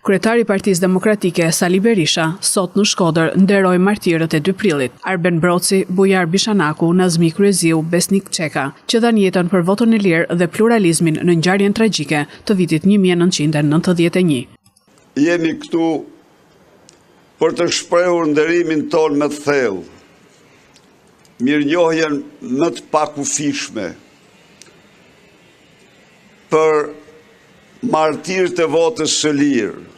Kryetari i Partisë Demokratike Sali Berisha sot në Shkodër nderoi martirët e 2 prillit. Arben Broci, Bujar Bishanaku, Nazmi Kryeziu, Besnik Çeka, që dhanë jetën për votën e lirë dhe pluralizmin në ngjarjen tragjike të vitit 1991. Jemi këtu për të shprehur nderimin ton më të thellë, mirënjohjen më të pakufishme për martirët e votës së lirë,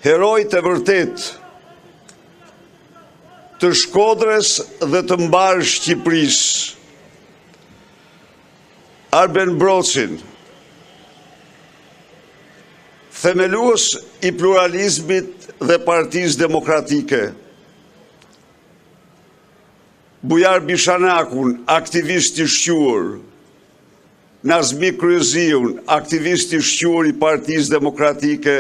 herojt e vërtet të Shkodrës dhe të mbarë Shqipërisë, Arben Brocin, themelues i pluralizmit dhe Partisë Demokratike, Bujar Bishanakun, aktivist i shquar, Nazmi Kryeziun, aktivist i shquar i Partisë Demokratike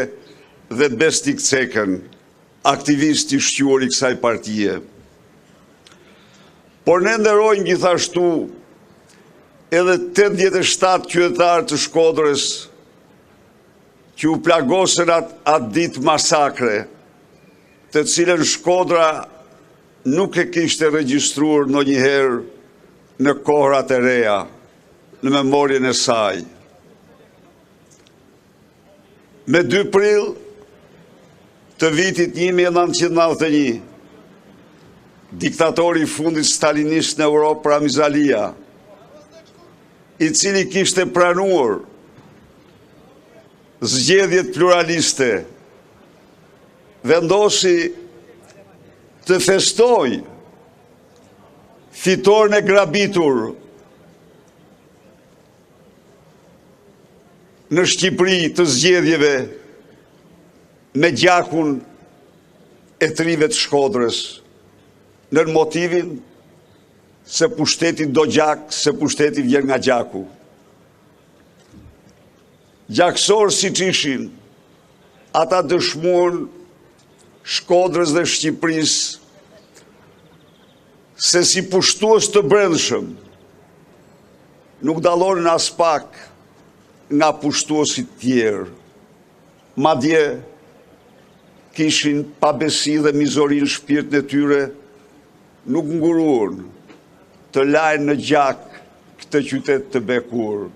dhe Besnik Çekën, aktivist i shquar i kësaj partie. Por ne nderojmë gjithashtu edhe 87 qytetarë të Shkodrës që u plagosën atë ditë masakre, të cilën Shkodra nuk e kishte regjistruar ndonjëherë në kohrat e reja, në memorien e saj. Me 2 prill të vitit 1991, diktatori i fundit stalinist në Europë, Ramiz Alia, i cili kishte pranuar zgjedhjet pluraliste, vendosi të festoj fitoren e grabitur në Shqipëri të zgjedhjeve me gjakun e trive të Shkodrës, në motivin se pushteti do gjak, se pushteti vjen nga gjaku. Gjakësor si që ishin, ata dëshmuan Shkodrës dhe Shqipërisë se si pushtues të brendshëm nuk dallonin as pak nga pushtuesit tjerë. Madje kishin pabesi dhe mizori në shpirtin e tyre, nuk nguruan të lajnë në gjak këtë qytet të bekur.